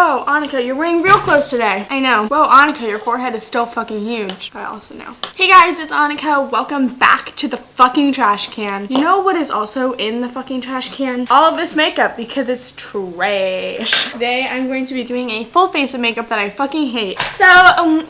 Whoa, Annika, you're wearing real clothes today. I know. Whoa, Annika, your forehead is still fucking huge. I also know. Hey guys, it's Annika. Welcome back to the fucking trash can. You know what is also in the fucking trash can? All of this makeup, because it's trash. Today, I'm going to be doing a full face of makeup that I fucking hate. So,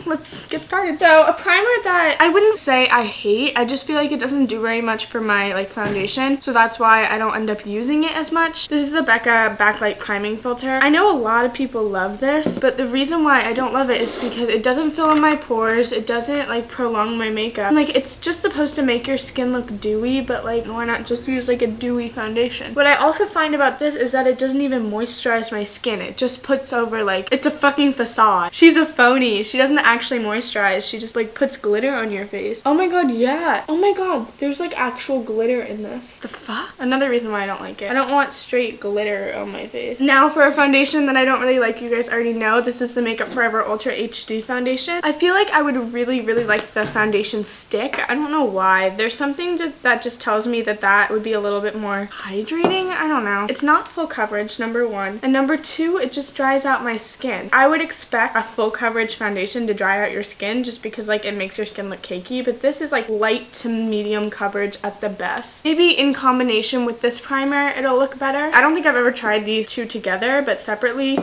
let's get started. So, a primer that I wouldn't say I hate. I just feel like it doesn't do very much for my foundation. So that's why I don't end up using it as much. This is the BECCA Backlight Priming Filter. I know a lot of people love this, but the reason why I don't love it is because it doesn't fill in my pores. It doesn't prolong my makeup. It's just supposed to make your skin look dewy, but why not just use a dewy foundation? What I also find about this is that it doesn't even moisturize my skin. It just puts over it's a fucking facade. She's a phony. She doesn't actually moisturize. She just puts glitter on your face. Oh my god, yeah. Oh my god, there's actual glitter in this. The fuck? Another reason why I don't like it. I don't want straight glitter on my face. Now for a foundation that I don't really like, you guys already know, this is the Makeup Forever Ultra HD foundation. I feel like I would really like the foundation stick. I don't know why. There's something that just tells me that would be a little bit more hydrating. I don't know. It's not full coverage, number one. And number two, it just dries out my skin. I would expect a full coverage foundation to dry out your skin just because it makes your skin look cakey, but this is light to medium coverage at the best. Maybe in combination with this primer, it'll look better. I don't think I've ever tried these two together, but separately,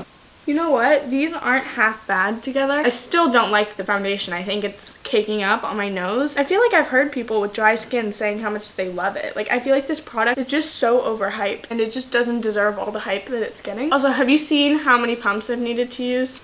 you know what? These aren't half bad together. I still don't like the foundation. I think it's caking up on my nose. I feel like I've heard people with dry skin saying how much they love it. I feel like this product is just so overhyped and it just doesn't deserve all the hype that it's getting. Also, have you seen how many pumps I've needed to use?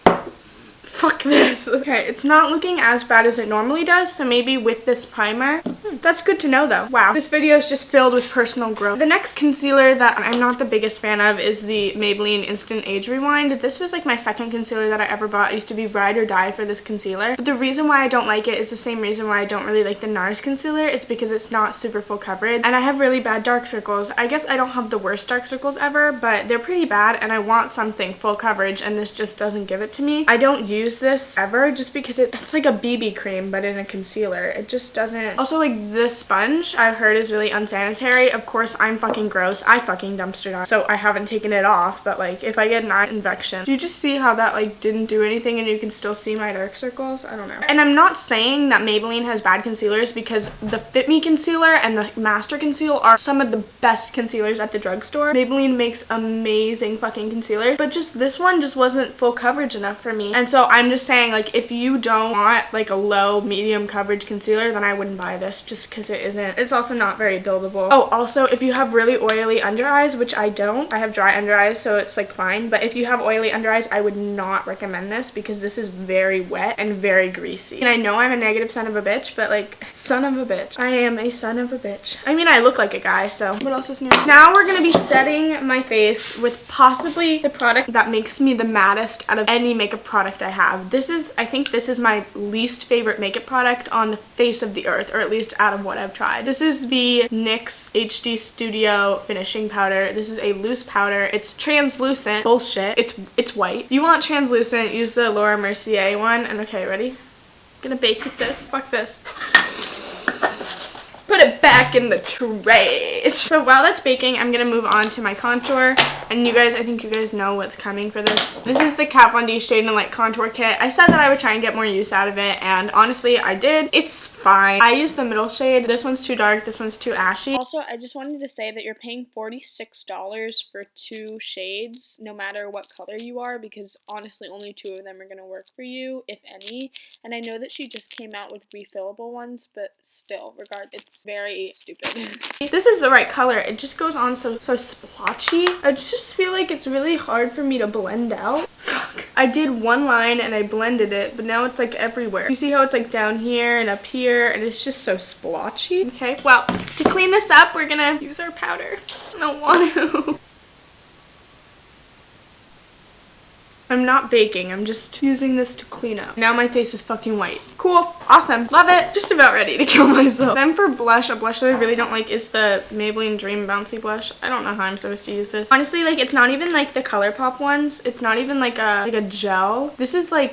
Fuck this. Okay, it's not looking as bad as it normally does, so maybe with this primer. That's good to know though. Wow, this video is just filled with personal growth. The next concealer that I'm not the biggest fan of is the Maybelline Instant Age Rewind. This was my second concealer that I ever bought. I used to be ride or die for this concealer. But the reason why I don't like it is the same reason why I don't really like the NARS concealer. It's because it's not super full coverage and I have really bad dark circles. I guess I don't have the worst dark circles ever, but they're pretty bad and I want something full coverage and this just doesn't give it to me. I don't use this ever just because it's like a BB cream but in a concealer. It just doesn't. Also, this sponge I've heard is really unsanitary. Of course, I'm fucking gross. I fucking dumpster dive, so I haven't taken it off, but if I get an eye infection, do you just see how that didn't do anything and you can still see my dark circles? I don't know. And I'm not saying that Maybelline has bad concealers because the Fit Me Concealer and the Master Conceal are some of the best concealers at the drugstore. Maybelline makes amazing fucking concealers, but this one just wasn't full coverage enough for me. And so I'm just saying, if you don't want a low medium coverage concealer, then I wouldn't buy this just because it isn't. It's also not very buildable. Oh, also, if you have really oily under eyes, which I don't, I have dry under eyes, so it's fine, but if you have oily under eyes, I would not recommend this because this is very wet and very greasy. And I know I'm a negative son of a bitch, but son of a bitch. I am a son of a bitch. I mean, I look like a guy, so what else is new? Now we're gonna be setting my face with possibly the product that makes me the maddest out of any makeup product I have. I think this is my least favorite makeup product on the face of the earth, or at least out of what I've tried. This is the NYX HD Studio Finishing Powder. This is a loose powder. It's translucent. Bullshit. It's white. If you want translucent, use the Laura Mercier one. And okay, ready? Gonna bake with this. Fuck this. Put it back in the trash. So while that's baking, I'm gonna move on to my contour. And you guys, I think you guys know what's coming for this. This is the Kat Von D Shade and Light Contour Kit. I said that I would try and get more use out of it, and honestly, I did. It's fine. I used the middle shade. This one's too dark. This one's too ashy. Also, I just wanted to say that you're paying $46 for 2 shades, no matter what color you are, because honestly, only 2 of them are gonna work for you, if any. And I know that she just came out with refillable ones, but still, it's very stupid. This is the right color. It just goes on so splotchy. I just feel like it's really hard for me to blend out. Fuck. I did one line and I blended it, but now it's everywhere. You see how it's down here and up here, and it's just so splotchy. Okay, well, to clean this up, we're gonna use our powder. I don't want to. I'm not baking, I'm just using this to clean up. Now my face is fucking white. Cool, awesome, love it. Just about ready to kill myself. Then for blush, a blush that I really don't like is the Maybelline Dream Bouncy blush. I don't know how I'm supposed to use this. Honestly, it's not even the ColourPop ones. It's not even a gel. This is I'm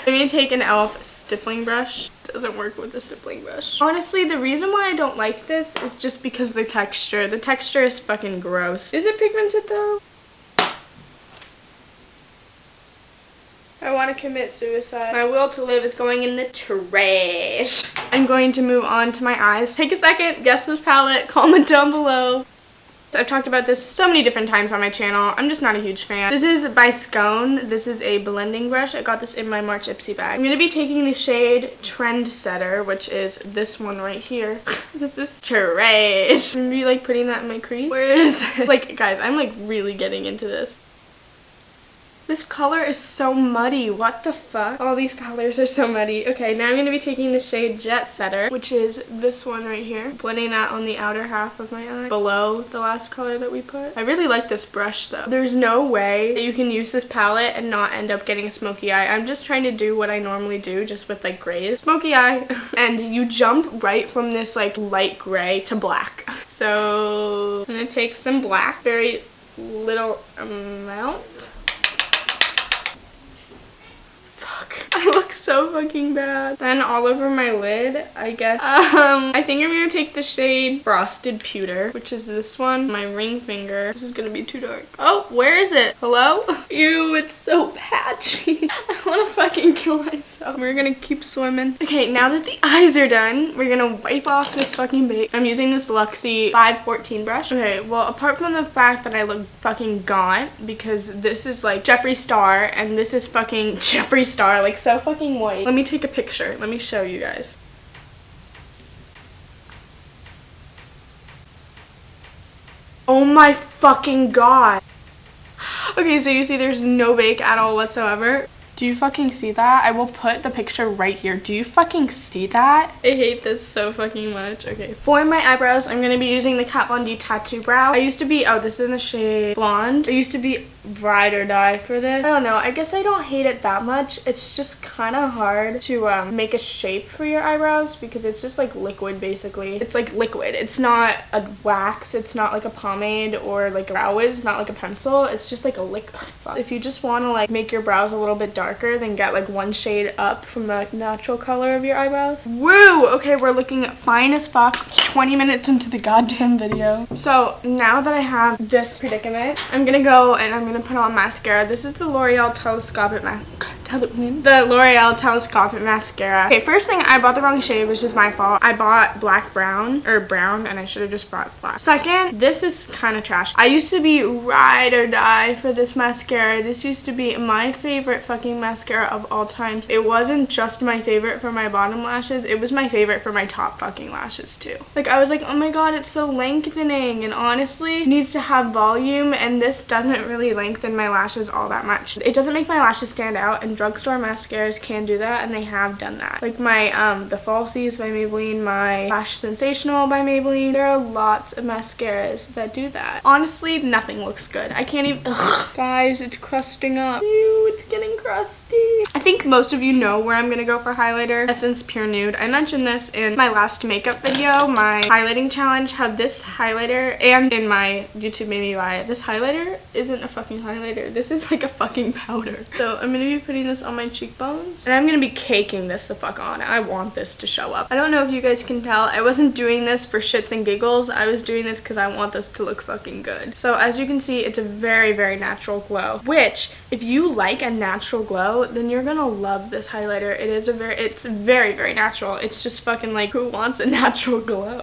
gonna take an e.l.f. stippling brush. Doesn't work with the stippling brush. Honestly, the reason why I don't like this is just because the texture. The texture is fucking gross. Is it pigmented though? want to commit suicide. My will to live is going in the trash. I'm going to move on to my eyes. Take a second, guess this palette, comment down below. I've talked about this so many different times on my channel. I'm just not a huge fan. This is by Scone. This is a blending brush. I got this in my March Ipsy bag. I'm going to be taking the shade Trendsetter, which is this one right here. This is trash. I'm going to be like putting that in my crease. Where is it? Like, guys, I'm like really getting into this. This color is so muddy. What the fuck? All these colors are so muddy. Okay, now I'm going to be taking the shade Jet Setter, which is this one right here. Blending that on the outer half of my eye, below the last color that we put. I really like this brush though. There's no way that you can use this palette and not end up getting a smoky eye. I'm just trying to do what I normally do, just with like grays. Smoky eye. And you jump right from this like light gray to black. So I'm going to take some black, very little amount. I look so fucking bad. Then all over my lid, I guess. I think I'm gonna take the shade Frosted Pewter, which is this one. My ring finger. This is gonna be too dark. Oh, where is it? Hello? Ew, it's so patchy. I wanna fucking kill myself. We're gonna keep swimming. Okay, now that the eyes are done, we're gonna wipe off this fucking bake. I'm using this Luxi 514 brush. Okay, well, apart from the fact that I look fucking gaunt, because this is like Jeffree Star, and this is fucking Jeffree Star, like so fucking white. Let me take a picture. Let me show you guys. Oh my fucking god. Okay, so you see there's no bake at all whatsoever. Do you fucking see that? I will put the picture right here. Do you fucking see that? I hate this so fucking much. Okay. For my eyebrows, I'm going to be using the Kat Von D Tattoo Brow. I used to be, oh, this is in the shade Blonde. I used to be ride or die for this. I don't know. I guess I don't hate it that much. It's just kind of hard to make a shape for your eyebrows because it's just like liquid basically. It's like liquid. It's not a wax. It's not like a pomade or like a brow wiz. Not like a pencil. It's just like a liquid. If you just want to like make your brows a little bit darker, then get like one shade up from the natural color of your eyebrows. Woo! Okay, we're looking fine as fuck 20 minutes into the goddamn video. So now that I have this predicament, I'm gonna go and I'm gonna put on mascara. This is the L'Oreal Telescopic Mascara. Okay, first thing, I bought the wrong shade, which is my fault. I bought brown, and I should have just bought black. Second, this is kind of trash. I used to be ride or die for this mascara. This used to be my favorite fucking mascara of all time. It wasn't just my favorite for my bottom lashes, it was my favorite for my top fucking lashes too. Like, I was like, oh my god, it's so lengthening, and honestly, it needs to have volume, and this doesn't really lengthen my lashes all that much. It doesn't make my lashes stand out, and drugstore mascaras can do that, and they have done that. Like my, the Falsies by Maybelline, my Lash Sensational by Maybelline, there are lots of mascaras that do that. Honestly, nothing looks good. I can't even, ugh. Guys, it's crusting up. Ew, it's getting crusty. I think most of you know where I'm gonna go for highlighter. Essence Pure Nude. I mentioned this in my last makeup video, my highlighting challenge, how this highlighter, and in my YouTube Made Me Buy It, this highlighter isn't a fucking highlighter. This is like a fucking powder. So I'm gonna be putting this on my cheekbones, and I'm gonna be caking this the fuck on. I want this to show up. I don't know if you guys can tell, I wasn't doing this for shits and giggles. I was doing this because I want this to look fucking good. So as you can see, it's a very, very natural glow, which if you like a natural glow, then you're gonna love this highlighter. It's very, very natural. It's just fucking like, who wants a natural glow?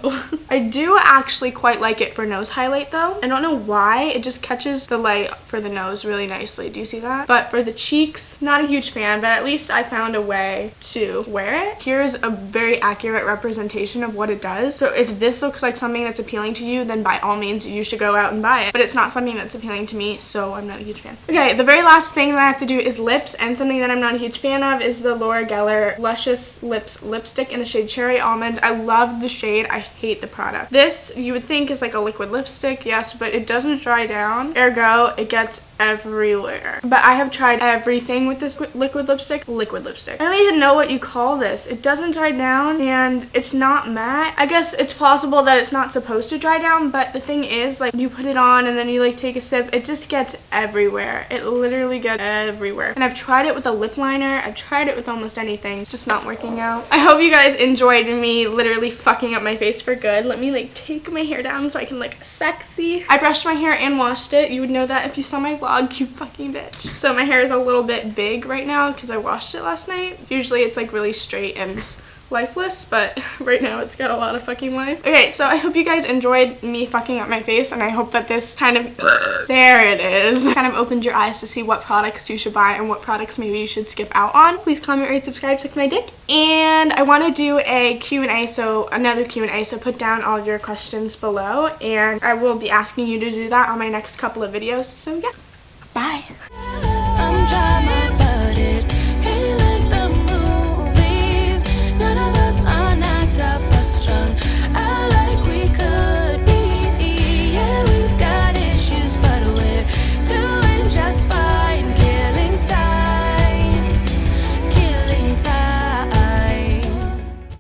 I do actually quite like it for nose highlight though. I don't know why, it just catches the light for the nose really nicely. Do you see that? But for the cheeks, not a huge fan, but at least I found a way to wear it. Here's a very accurate representation of what it does. So if this looks like something that's appealing to you, then by all means you should go out and buy it. But it's not something that's appealing to me, so I'm not a huge fan. Okay, the very last thing that I have to do is lips, and something that I'm not a huge fan of is the Laura Geller Luscious Lips Lipstick in the shade Cherry Almond. I love the shade. I hate the product. This, you would think, is like a liquid lipstick, yes, but it doesn't dry down. Ergo, it gets everywhere. But I have tried everything with this liquid lipstick. I don't even know what you call this. It doesn't dry down, and it's not matte. I guess it's possible that it's not supposed to dry down, but the thing is, like, you put it on and then you like take a sip, it just gets everywhere. It literally gets everywhere. everywhere. And I've tried it with a lip liner. I've tried it with almost anything. It's just not working out. I hope you guys enjoyed me literally fucking up my face for good. Let me like take my hair down so I can look sexy. I brushed my hair and washed it. You would know that if you saw my vlog, you fucking bitch. So my hair is a little bit big right now because I washed it last night. Usually it's like really straight and lifeless, but right now it's got a lot of fucking life. Okay, so I hope you guys enjoyed me fucking up my face, and I hope that this kind of there it is kind of opened your eyes to see what products you should buy and what products maybe you should skip out on. Please comment, rate, subscribe, suck my dick. And I want to do a Q&A, so another Q&A, so put down all of your questions below and I will be asking you to do that on my next couple of videos. So yeah.